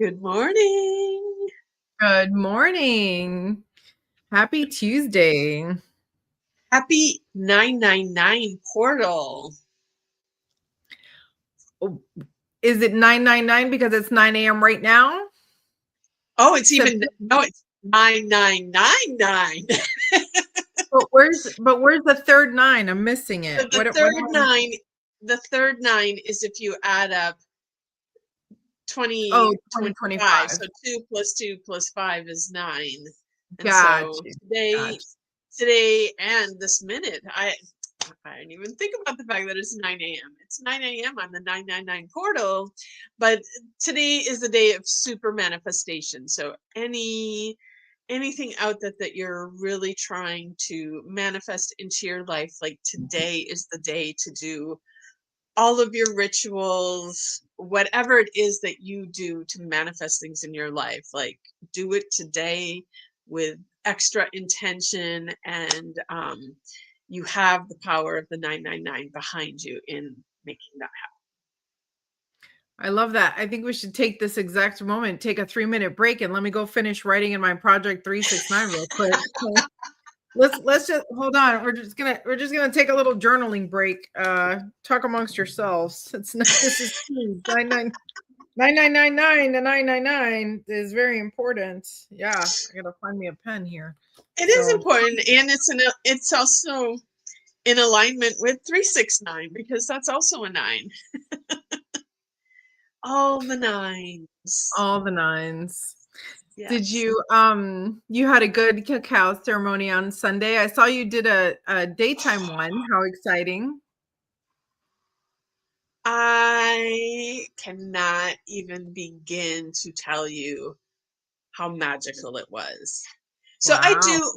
Good morning. Good morning. Happy Tuesday. Happy 999 portal. Oh, is it 999 because it's 9 a.m. right now? Oh, it's Sep- even no, it's 9999. but where's the third nine? I'm missing So it. the What third am I? nine, the third nine is if you add up Oh, 2025. 2025. So 2 plus 2 plus 5 is 9. And Got so you. today, Got today and this minute, I didn't even think about the fact that it's 9 a.m. It's 9 a.m. on the 999 portal, but today is the day of super manifestation. So anything out that you're really trying to manifest into your life, like today is the day to do all of your rituals, whatever it is that you do to manifest things in your life, like do it today with extra intention and you have the power of the 999 behind you in making that I love that. I think we should take this exact moment, take a 3-minute break, and let me go finish writing in my project 369 real quick. So let's just hold on. We're just gonna take a little journaling break. Talk amongst yourselves. It's not this is key. 9999 to 999 is very important. Yeah, I gotta find me a pen here. happen. It is So important, and it's also in alignment with 369 because that's also a 9. All the nines. all the nines. Did Yes. you had a good cacao ceremony on Sunday? I saw you did a daytime one. How exciting. I cannot even begin to tell you how magical it was. So I Wow. do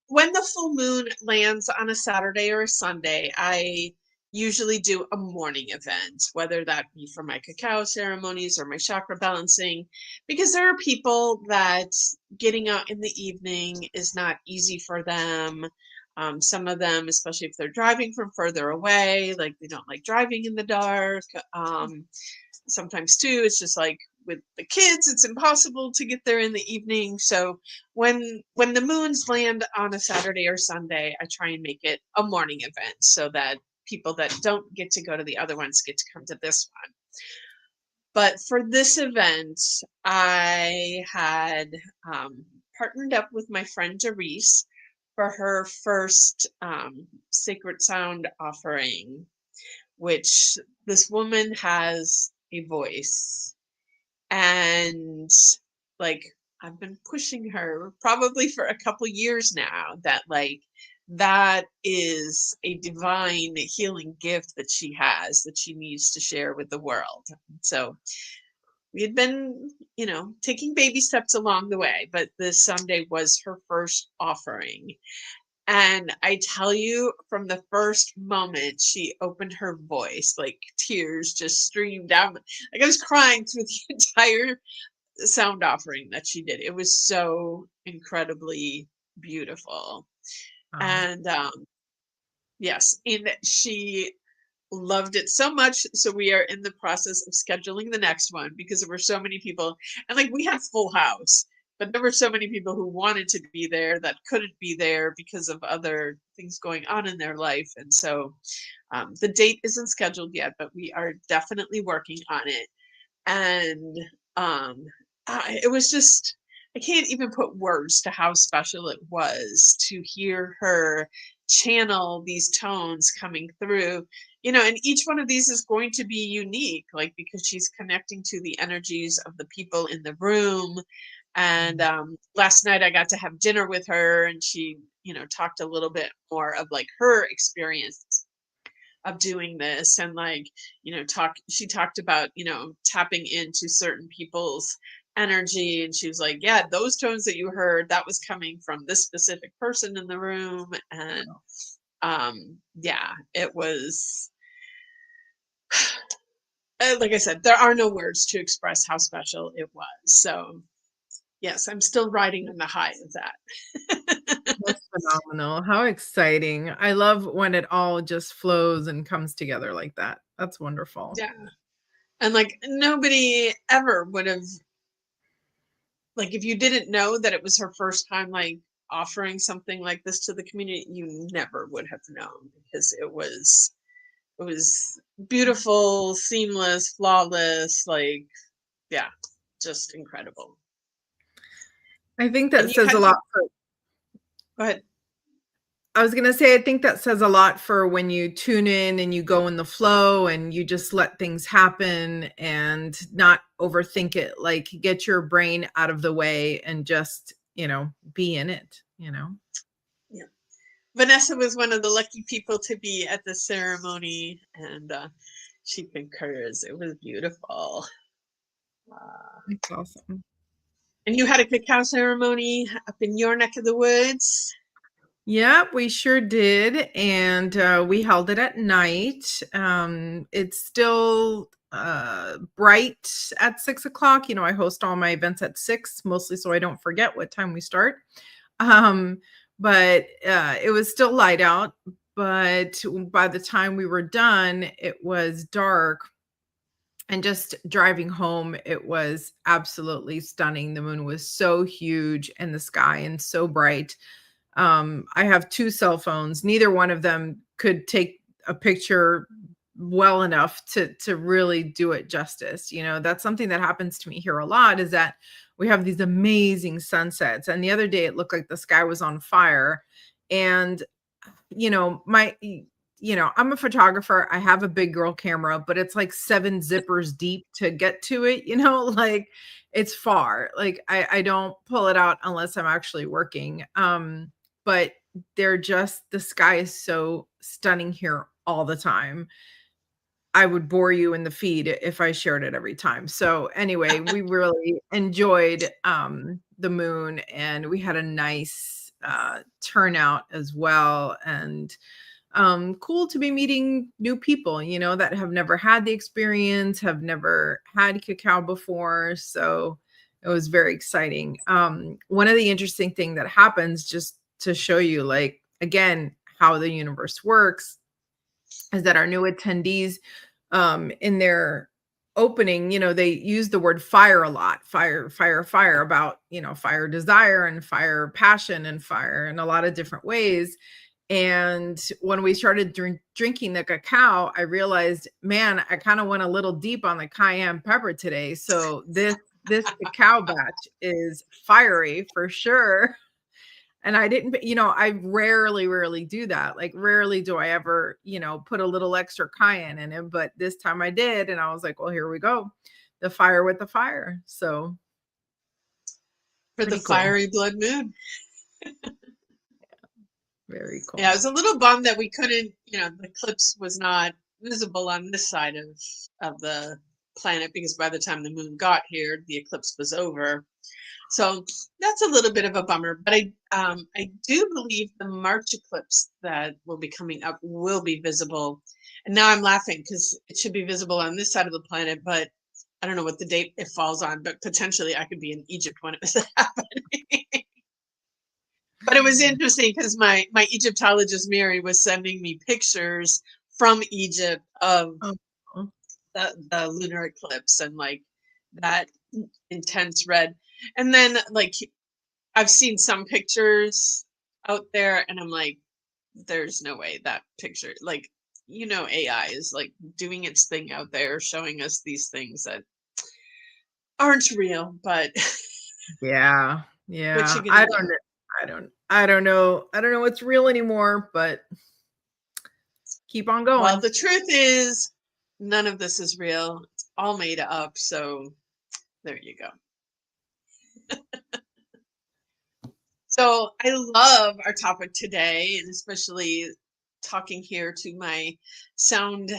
when the full moon lands on a Saturday or a Sunday, I usually do a morning event, whether that be for my cacao ceremonies or my chakra balancing, because there are people that getting out in the evening is not easy for them. Some of them, especially if they're driving from further away, like they don't like driving in the dark. Sometimes too it's just like with the kids it's impossible to get there in the evening, so when the moons land on a Saturday or Sunday, I try and make it a morning event so that people that don't get to go to the other ones get to come to this one. But for this event I had partnered up with my friend Doris for her first sacred sound offering, which this woman has a voice. And like I've been pushing her probably for a couple years now that like that is a divine healing gift that she has that she needs to share with the world. So we had been, taking baby steps along the way, but this Sunday was her first offering. And I tell you, from the first moment she opened her voice, like tears just streamed down. Like I was crying through the entire sound offering that she did. It was so incredibly beautiful. Wow. And yes, and she loved it so much. So we are in the process of scheduling the next one because there were so many people. And like we had full house, but there were so many people who wanted to be there that couldn't be there because of other things going on in their life. And so the date isn't scheduled yet, but we are definitely working on it. And um, it was just, I can't even put words to how special it was to hear her channel these tones coming through. And each one of these is going to be unique, like because she's connecting to the energies of the people in the room. And last night I got to have dinner with her, and she, talked a little bit more of like her experience of doing this, and like, she talked about, tapping into certain people's energy, and she was like, yeah, those tones that you heard, that was coming from this specific person in the room. And yeah, it was like I said, there are no words to express how special it was. So yes, I'm still riding on the high of that. That's phenomenal. How exciting. I love when it all just flows and comes together like that. That's wonderful. Yeah. And like nobody ever would have like if you didn't know that it was her first time like offering something like this to the community, you never would have known, because it was beautiful, seamless, flawless, like, yeah, just incredible. I think And that you says had a to lot for go ahead. I was gonna say, I think that says a lot for when you tune in and you go in the flow and you just let things happen and not overthink it. Like, get your brain out of the way and just, be in it, Yeah. Vanessa was one of the lucky people to be at the ceremony, and she concurs. It was beautiful. It's awesome. And you had a cacao ceremony up in your neck of the woods. Yep, we sure did. And we held it at night. It's still bright at 6 o'clock. I host all my events at 6, mostly so I don't forget what time we start. Um, but it was still light out. But by the time we were done, it was dark. And just driving home, it was absolutely stunning. The moon was so huge in the sky and so bright. I have 2 cell phones. Neither one of them could take a picture well enough to really do it justice. That's something that happens to me here a lot, is that we have these amazing sunsets. And the other day it looked like the sky was on fire. And I'm a photographer. I have a big girl camera, but it's like 7 zippers deep to get to it, like it's far. Like I don't pull it out unless I'm actually working. But the sky is so stunning here all the time. I would bore you in the feed if I shared it every time. So anyway, we really enjoyed the moon, and we had a nice turnout as well. And cool to be meeting new people, that have never had the experience, have never had cacao before. So it was very exciting. One of the interesting thing that happens, just to show you, like, again, how the universe works, is that our new attendees, in their opening, they use the word fire a lot. Fire, fire, fire, about, fire desire and fire passion and fire in a lot of different ways. And when we started drinking the cacao, I realized, man, I kind of went a little deep on the cayenne pepper today. So this cacao batch is fiery for sure. And I didn't, I rarely do that. Like, rarely do I ever, put a little extra cayenne in it. But this time I did. And I was like, well, here we go. The fire with the fire. So For the pretty cool. fiery blood moon. Very cool. Yeah, I was a little bummed that we couldn't, the eclipse was not visible on this side of the planet, because by the time the moon got here, the eclipse was over. So that's a little bit of a bummer. But I do believe the March eclipse that will be coming up will be visible. And now I'm laughing because it should be visible on this side of the planet, but I don't know what the date it falls on, but potentially I could be in Egypt when it was happening. But it was interesting because my Egyptologist Mary was sending me pictures from Egypt of Oh, the lunar eclipse, and like that intense red. And then like I've seen some pictures out there, and I'm like, there's no way that picture, like, AI is like doing its thing out there, showing us these things that aren't real, but yeah. what you Yeah. gonna do? I don't know. I don't know what's real anymore, but keep on Well, going. the truth is, none of this is real. It's all made up. So there you go. So I love our topic today, and especially talking here to my sound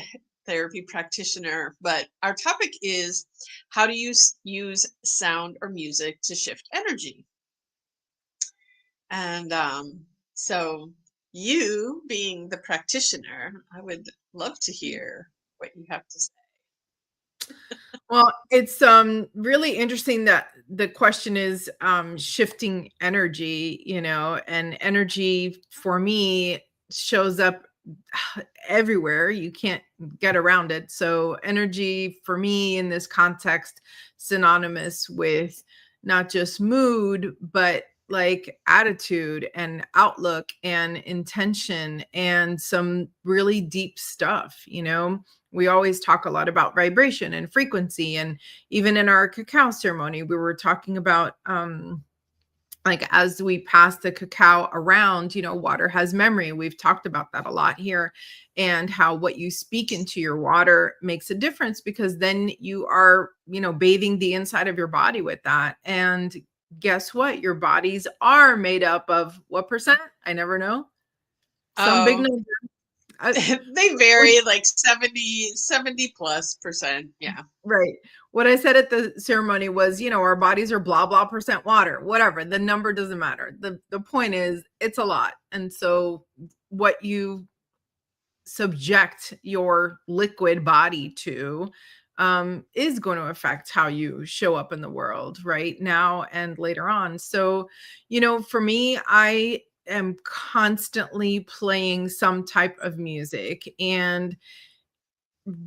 therapy practitioner. But our topic is, how do you use sound or music to shift energy? And so, you being the practitioner, I would love to hear what you have to say. Well, it's really interesting that the question is shifting energy, and energy for me shows up everywhere. You can't get around it. So energy for me in this context, synonymous with not just mood, but like attitude and outlook and intention and some really deep stuff, you know? We always talk a lot about vibration and frequency. And even in our cacao ceremony, we were talking about like as we pass the cacao around, you know, water has memory. We've talked about that a lot here, and how what you speak into your water makes a difference, because then you are, you know, bathing the inside of your body with that. And guess what? Your bodies are made up of what percent? I never know. Some big Oh, number. I, they vary like 70+ percent. Yeah. Right. What I said at the ceremony was, you know, our bodies are blah blah percent water, whatever. The number doesn't matter. The point is it's a lot. And so what you subject your liquid body to is going to affect how you show up in the world right now and later on. So, you know, for me, I am constantly playing some type of music. And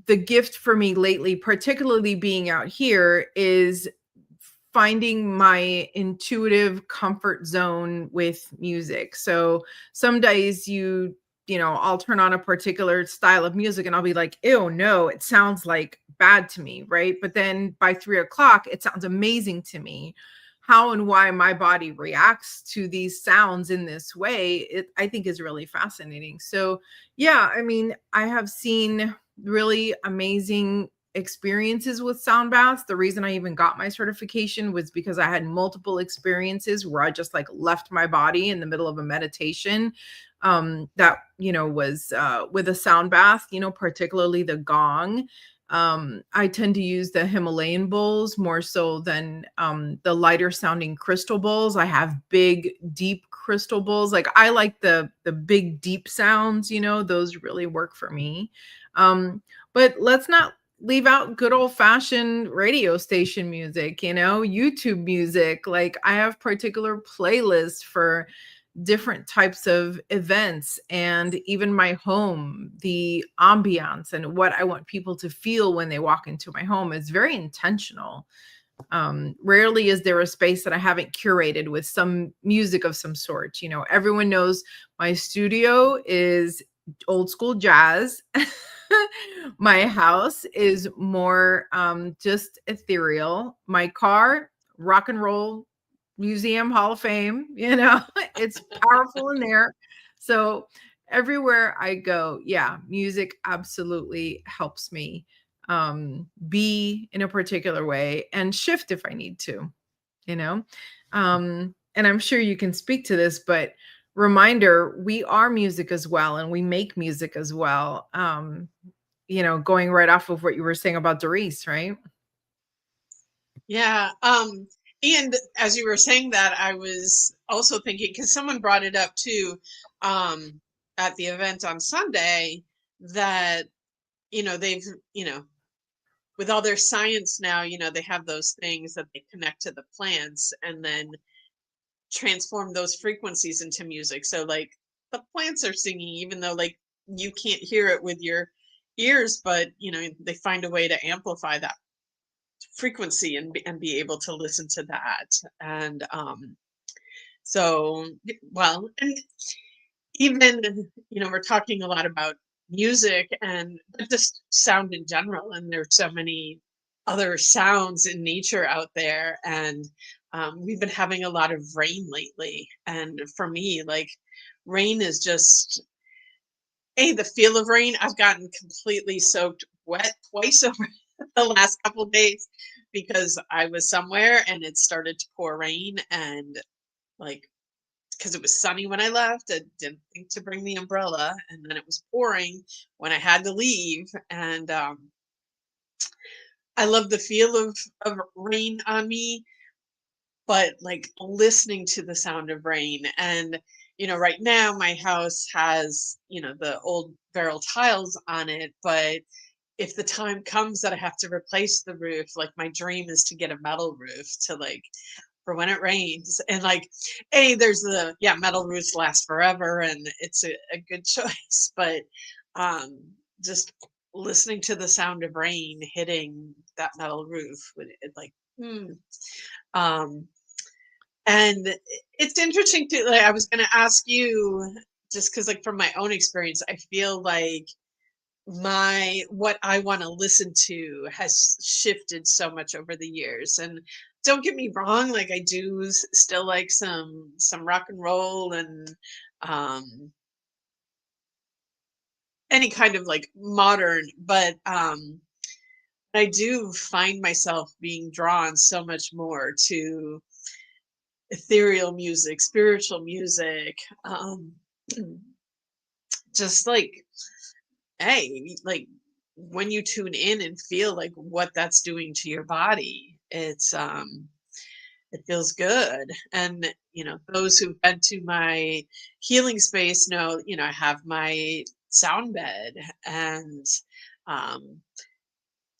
the gift for me lately, particularly being out here, is finding my intuitive comfort zone with music. So some days you know, I'll turn on a particular style of music and I'll be like, ew, no, it sounds like bad to me, right? But then by 3 o'clock, it sounds amazing to me. How and why my body reacts to these sounds in this way, it I think is really fascinating. So yeah, I mean, I have seen really amazing experiences with sound baths. The reason I even got my certification was because I had multiple experiences where I just like left my body in the middle of a meditation that, you know, was with a sound bath, you know, particularly the gong. I tend to use the Himalayan bowls more so than the lighter sounding crystal bowls. I have big, deep crystal bowls. Like I like the big, deep sounds. You know, those really work for me. But let's not leave out good old fashioned radio station music. You know, YouTube music. Like I have particular playlists for different types of events, and even my home, the ambiance and what I want people to feel when they walk into my home is very intentional. Rarely is there a space that I haven't curated with some music of some sort. You know, everyone knows my studio is old school jazz. My house is more just ethereal. My car, rock and roll museum hall of fame, you know, it's powerful in there. So everywhere I go, yeah, music absolutely helps me be in a particular way and shift if I need to, you know. And I'm sure you can speak to this, but reminder, we are music as well, and we make music as well. You know, going right off of what you were saying about Doris, right? Yeah. And as you were saying that, I was also thinking, because someone brought it up too, um, at the event on Sunday, that, they've, you know, with all their science now, they have those things that they connect to the plants and then transform those frequencies into music. So like the plants are singing, even though like you can't hear it with your ears, but they find a way to amplify that frequency and be able to listen to that. And so well, and even we're talking a lot about music and just sound in general, and there's so many other sounds in nature out there. And we've been having a lot of rain lately, and for me, like, rain is just the feel of rain. I've gotten completely soaked wet twice over the last couple days because I was somewhere and it started to pour rain, and like, because it was sunny when I left, I didn't think to bring the umbrella, and then it was pouring when I had to leave. And I love the feel of rain on me, but like listening to the sound of rain. And right now my house has the old barrel tiles on it, but if the time comes that I have to replace the roof, like, my dream is to get a metal roof to, like, for when it rains. And like, there's the metal roofs last forever and it's a good choice. But um just listening to the sound of rain hitting that metal roof, it like Hmm. Um, and it's interesting to like I was going to ask you just because like from my own experience, I feel like my what I want to listen to has shifted so much over the years. And don't get me wrong, like I do still like some rock and roll and um any kind of like modern, but I do find myself being drawn so much more to ethereal music, spiritual music, just like, hey, like when you tune in and feel like what that's doing to your body, it feels good. And those who've been to my healing space know, I have my sound bed and um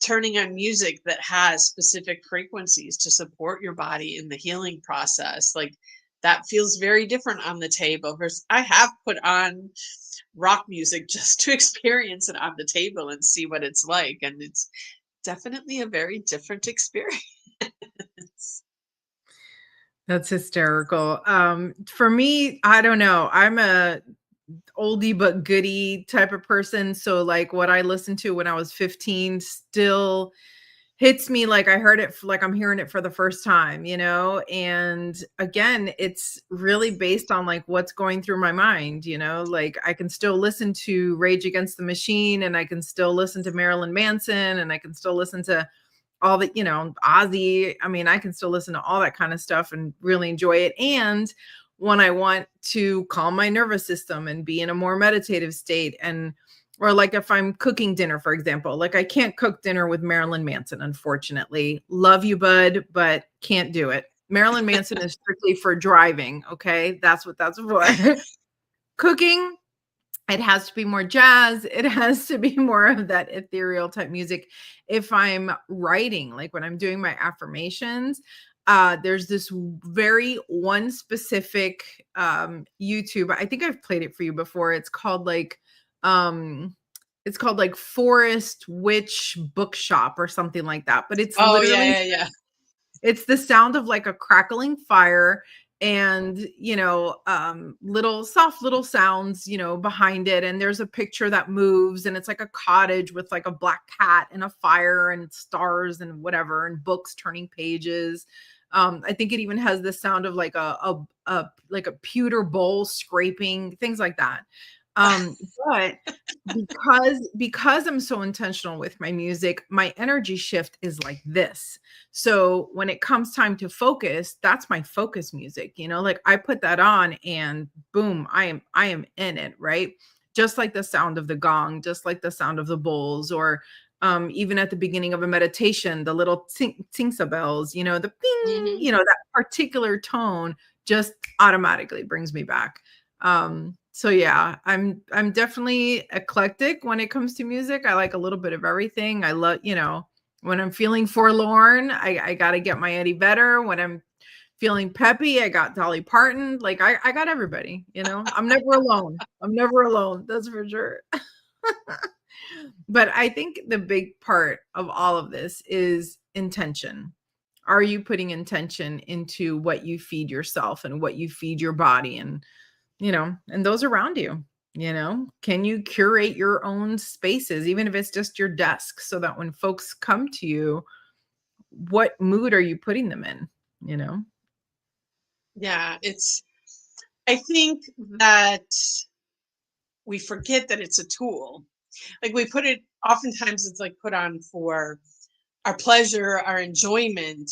turning on music that has specific frequencies to support your body in the healing process. Like that feels very different on the table versus I have put on rock music just to experience it on the table and see what it's like. And it's definitely a very different experience. That's hysterical. For me, I don't know. I'm a oldie but goodie type of person. So like what I listened to when I was 15 still hits me like I heard it like I'm hearing it for the first time, you know? And again, it's really based on like what's going through my mind, you know? Like I can still listen to Rage Against the Machine and I can still listen to Marilyn Manson and I can still listen to all the, Ozzy. I mean, I can still listen to all that kind of stuff and really enjoy it. And when I want to calm my nervous system and be in a more meditative state, and or like if I'm cooking dinner, for example, like I can't cook dinner with Marilyn Manson, unfortunately. Love you, bud, but can't do it. Marilyn Manson is strictly for driving. Okay. That's for. Cooking, it has to be more jazz. It has to be more of that ethereal type music. If I'm writing, like when I'm doing my affirmations, there's this very one specific YouTube. I think I've played it for you before. Um it's called like Forest Witch Bookshop or something like that. But it's Oh yeah, literally yeah, yeah. it's the sound of like a crackling fire and, little soft little sounds, behind it. And there's a picture that moves and it's like a cottage with like a black cat and a fire and stars and whatever and books turning pages. I think it even has the sound of like a pewter bowl scraping, things like that. But because I'm so intentional with my music, my energy shift is like this. So when it comes time to focus, that's my focus music, like I put that on and boom, I am in it, right? Just like the sound of the gong, just like the sound of the bowls, or even at the beginning of a meditation, the little tinksa bells, the ping, Hmm. that particular tone just automatically brings me back. So yeah, I'm definitely eclectic when it comes to music. I like a little bit of everything. I love, when I'm feeling forlorn, I gotta get my Eddie Vedder. When I'm feeling peppy, I got Dolly Parton. Like I got everybody, I'm never alone. I'm never alone, that's for sure. But I think the big part of all of this is intention. Are you putting intention into what you feed yourself and what you feed your body and those around you? Can you curate your own spaces, even if it's just your desk, so that when folks come to you, what mood are you putting them in? You know? Yeah, I think that we forget that it's a tool. Like we put it, oftentimes it's like put on for our pleasure, our enjoyment,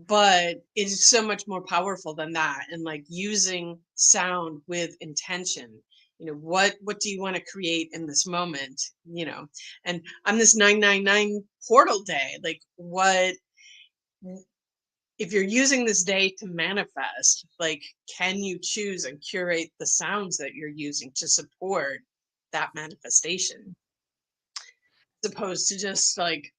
but it is so much more powerful than that. And like using sound with intention. What do you want to create in this moment? And on this 999 portal day, like what if you're using this day to manifest, like can you choose and curate the sounds that you're using to support that manifestation? As opposed to just like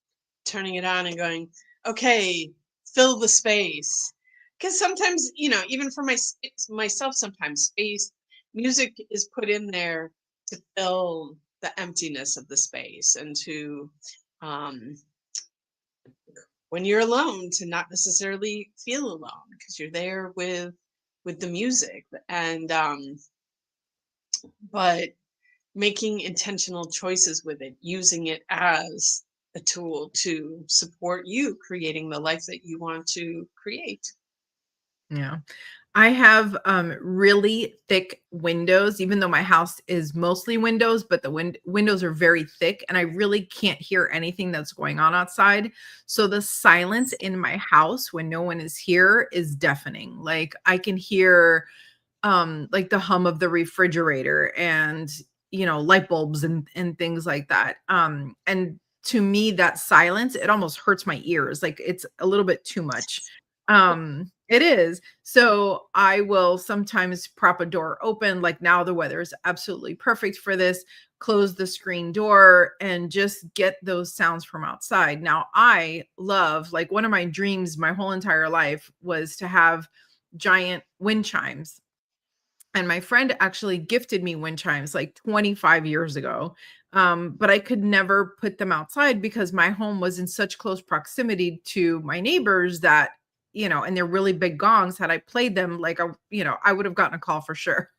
turning it on and going, okay, fill the space. Because sometimes, even for myself, sometimes space music is put in there to fill the emptiness of the space and to um, when you're alone to not necessarily feel alone because you're there with the music. And but making intentional choices with it, using it as a tool to support you creating the life that you want to create. Yeah. I have really thick windows, even though my house is mostly windows, but the windows are very thick and I really can't hear anything that's going on outside. So the silence in my house when no one is here is deafening. Like I can hear like the hum of the refrigerator and light bulbs and things like that. And to me that silence, it almost hurts my ears. Like it's a little bit too much. It is. So I will sometimes prop a door open. Like now the weather is absolutely perfect for this. Close the screen door and just get those sounds from outside. Now I love, like, one of my dreams my whole entire life was to have giant wind chimes, and my friend actually gifted me wind chimes like 25 years ago. But I could never put them outside because my home was in such close proximity to my neighbors that, and they're really big gongs. Had I played them, like, I would have gotten a call for sure.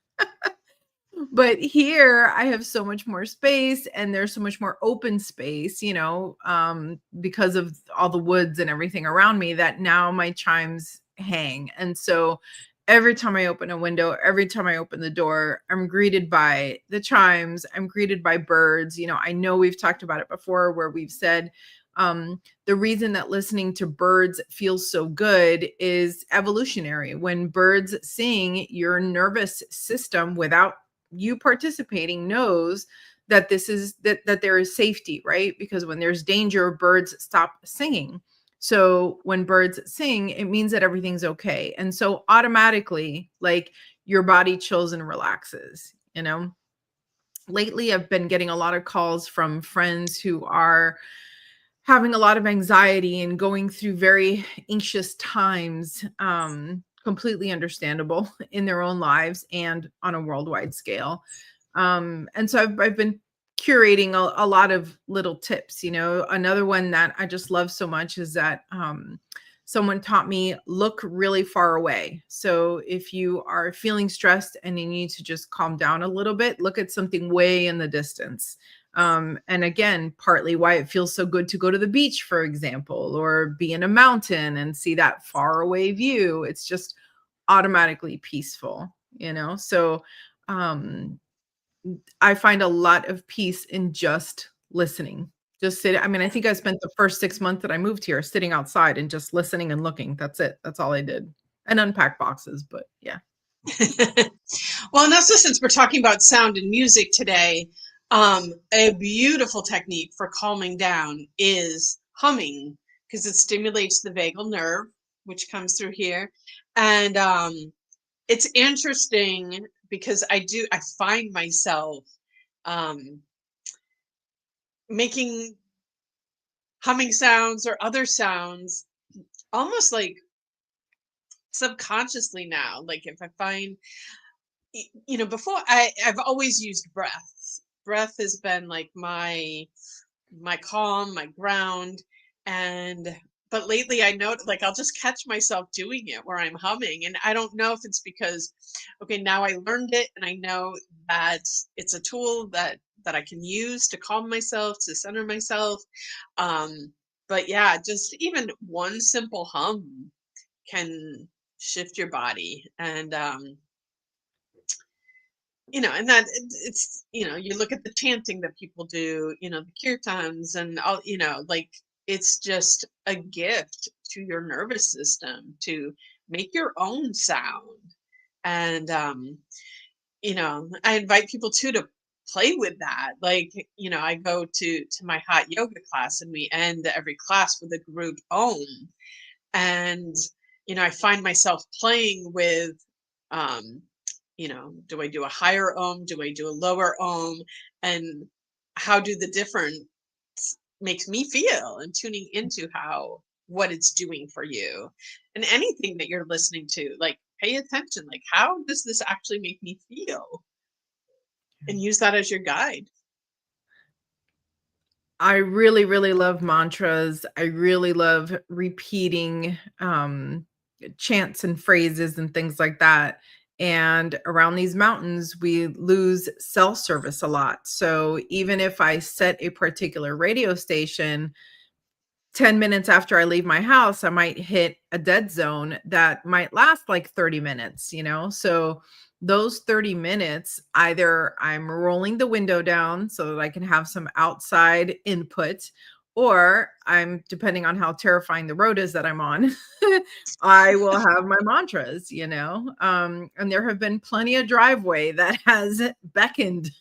But here I have so much more space and there's so much more open space, because of all the woods and everything around me, that now my chimes hang. And so every time I open a window, every time I open the door, I'm greeted by the chimes. I'm greeted by birds. I know we've talked about it before where we've said, the reason that listening to birds feels so good is evolutionary. When birds sing, your nervous system, without you participating, knows that that there is safety, right? Because when there's danger, birds stop singing. So when birds sing, it means that everything's okay. And so automatically, like, your body chills and relaxes. Lately I've been getting a lot of calls from friends who are having a lot of anxiety and going through very anxious times, completely understandable in their own lives and on a worldwide scale. And so I've been curating a lot of little tips. Another one that I just love so much is that someone taught me, look really far away. So if you are feeling stressed and you need to just calm down a little bit, look at something way in the distance. And again, partly why it feels so good to go to the beach, for example, or be in a mountain and see that far away view. It's just automatically peaceful. So um, I find a lot of peace in just listening. Just sit. I mean, I think I spent the first 6 months that I moved here sitting outside and just listening and looking. That's it. That's all I did. And unpack boxes, but yeah. Well, and also since we're talking about sound and music today, a beautiful technique for calming down is humming because it stimulates the vagal nerve, which comes through here. And it's interesting because I find myself um, making humming sounds or other sounds almost like subconsciously now. Like if I find before I've always used breath has been like my calm, my ground. And but lately I know, like, I'll just catch myself doing it where I'm humming, and I don't know if it's because, okay, now I learned it and I know that it's a tool that I can use to calm myself, to center myself. um but yeah, just even one simple hum can shift your body. And and that it's, you look at the chanting that people do, the kirtans and all, like, it's just a gift to your nervous system to make your own sound. And I invite people too to play with that. Like, I go to my hot yoga class and we end every class with a group om. And I find myself playing with, um do I do a higher ohm, do I do a lower ohm, and how do the different makes me feel, and tuning into how what it's doing for you. And anything that you're listening to, like, pay attention, like, how does this actually make me feel, and use that as your guide. I really, really love mantras. I really love repeating chants and phrases and things like that. And around these mountains, we lose cell service a lot. So even if I set a particular radio station, 10 minutes after I leave my house, I might hit a dead zone that might last like 30 minutes, you know? So those 30 minutes, either I'm rolling the window down so that I can have some outside input, or I'm, depending on how terrifying the road is that I'm on, I will have my mantras, you know? And there have been plenty of driveway that has beckoned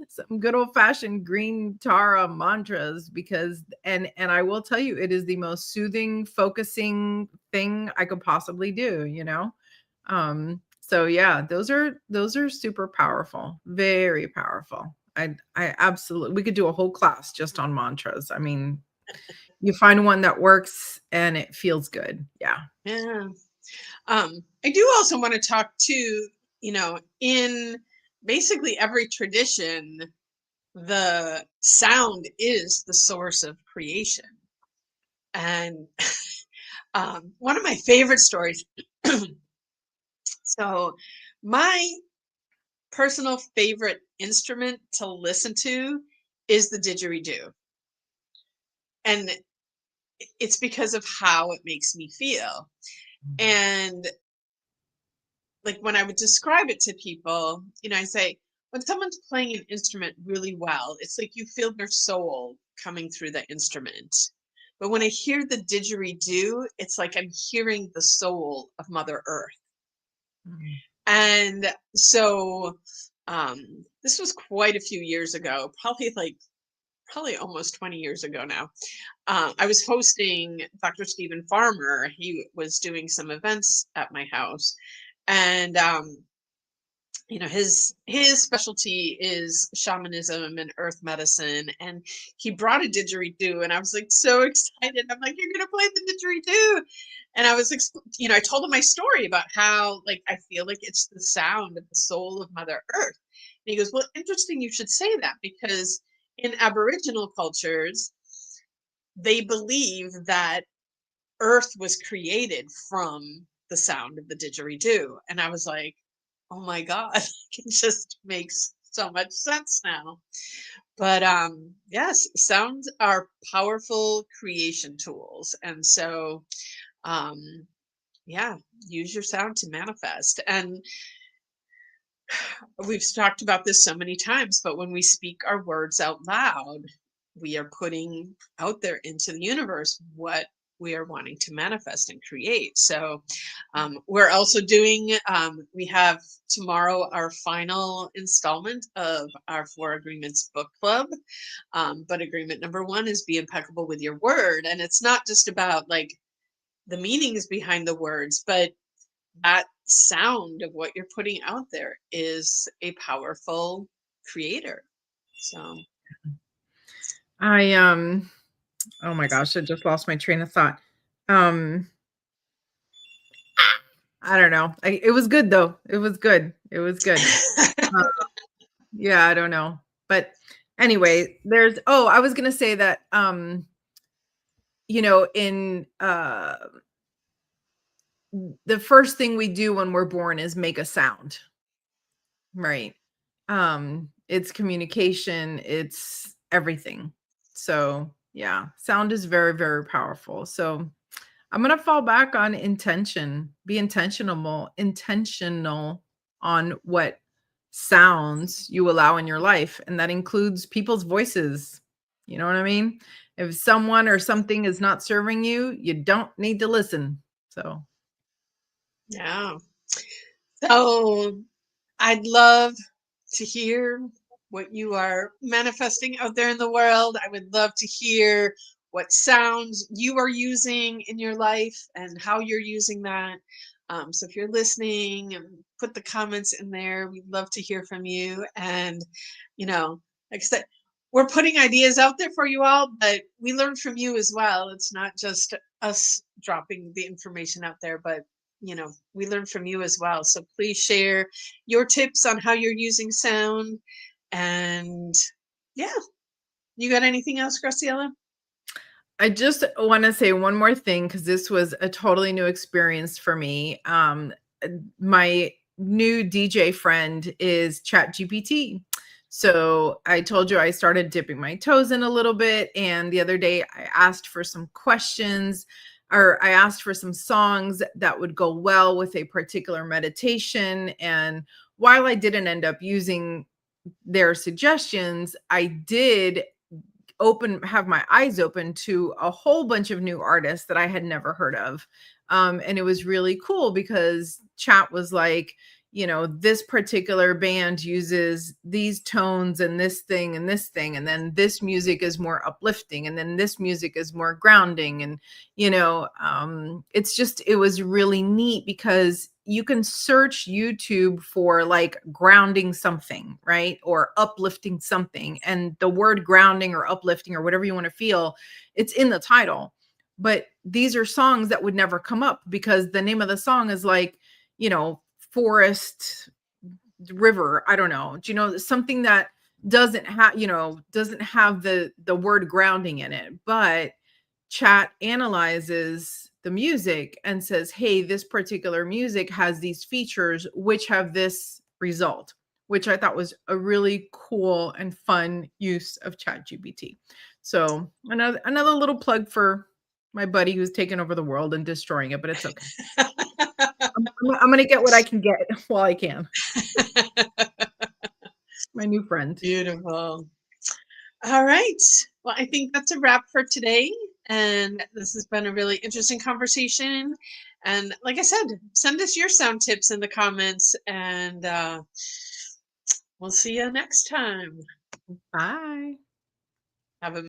some good old fashioned green Tara mantras, because and I will tell you, it is the most soothing, focusing thing I could possibly do, you know? So yeah, those are super powerful, very powerful. I absolutely, we could do a whole class just on mantras. I mean, you find one that works and it feels good. Yeah. Yeah. I do also want to talk to, in basically every tradition, the sound is the source of creation. And one of my favorite stories. So, my personal favorite instrument to listen to is the didgeridoo. And it's because of how it makes me feel. And like when I would describe it to people, I say, when someone's playing an instrument really well, it's like you feel their soul coming through the instrument. But when I hear the didgeridoo, it's like I'm hearing the soul of Mother Earth. Mhm. And so this was quite a few years ago, probably almost 20 years ago now. I was hosting Dr. Stephen Farmer. He was doing some events at my house, and his specialty is shamanism and earth medicine, and he brought a didgeridoo, and I was like so excited. I'm like, you're gonna play the didgeridoo. And I told him my story about how, like, I feel like it's the sound of the soul of Mother Earth. And he goes, well, interesting you should say that, because in Aboriginal cultures they believe that Earth was created from the sound of the didgeridoo. And I was like, oh my God, it just makes so much sense now. But yes, sounds are powerful creation tools. And so um yeah, use your sound to manifest. And we've talked about this so many times, but when we speak our words out loud, we are putting out there into the universe what we are wanting to manifest and create. So we're also doing, we have tomorrow our final installment of our 4 Agreements book club. But agreement number 1 is be impeccable with your word. And it's not just about like the meanings behind the words, but that sound of what you're putting out there is a powerful creator. So I oh my gosh, I just lost my train of thought. Um I don't know. It was good though. It was good. It was good. Uh, yeah, I don't know. But anyway, I was going to say that in the first thing we do when we're born is make a sound, right? It's communication, it's everything. So, yeah, sound is very, very powerful. So, I'm going to fall back on intention. Be intentional on what sounds you allow in your life, and that includes people's voices. You know what I mean? If someone or something is not serving you, you don't need to listen. So, yeah. So I'd love to hear what you are manifesting out there in the world. I would love to hear what sounds you are using in your life and how you're using that. So if you're listening, put the comments in there. We'd love to hear from you. And, like I said, we're putting ideas out there for you all, but we learn from you as well. It's not just us dropping the information out there, but we learn from you as well. So please share your tips on how you're using sound. And yeah, You got anything else, Graciela? I just want to say one more thing because this was a totally new experience for me. My new DJ friend is ChatGPT. So I told you I started dipping my toes in a little bit. And the other day I asked for some questions, or I asked for some songs that would go well with a particular meditation. And while I didn't end up using their suggestions, I did have my eyes open to a whole bunch of new artists that I had never heard of. And it was really cool because chat was like, this particular band uses these tones and this thing and this thing, and then this music is more uplifting, and then this music is more grounding. And it was really neat because you can search YouTube for like grounding something, right? Or uplifting something. And the word grounding or uplifting or whatever you want to feel, it's in the title. But these are songs that would never come up because the name of the song is like, forest, river. I don't know. Do you know something that doesn't have the word grounding in it, but chat analyzes the music and says, hey, this particular music has these features which have this result, which I thought was a really cool and fun use of ChatGPT. So another little plug for my buddy who's taken over the world and destroying it, but it's okay. I'm going to get what I can get while I can. My new friend. Beautiful. All right. Well, I think that's a wrap for today. And this has been a really interesting conversation. And like I said, send us your sound tips in the comments, and we'll see you next time. Bye. Have a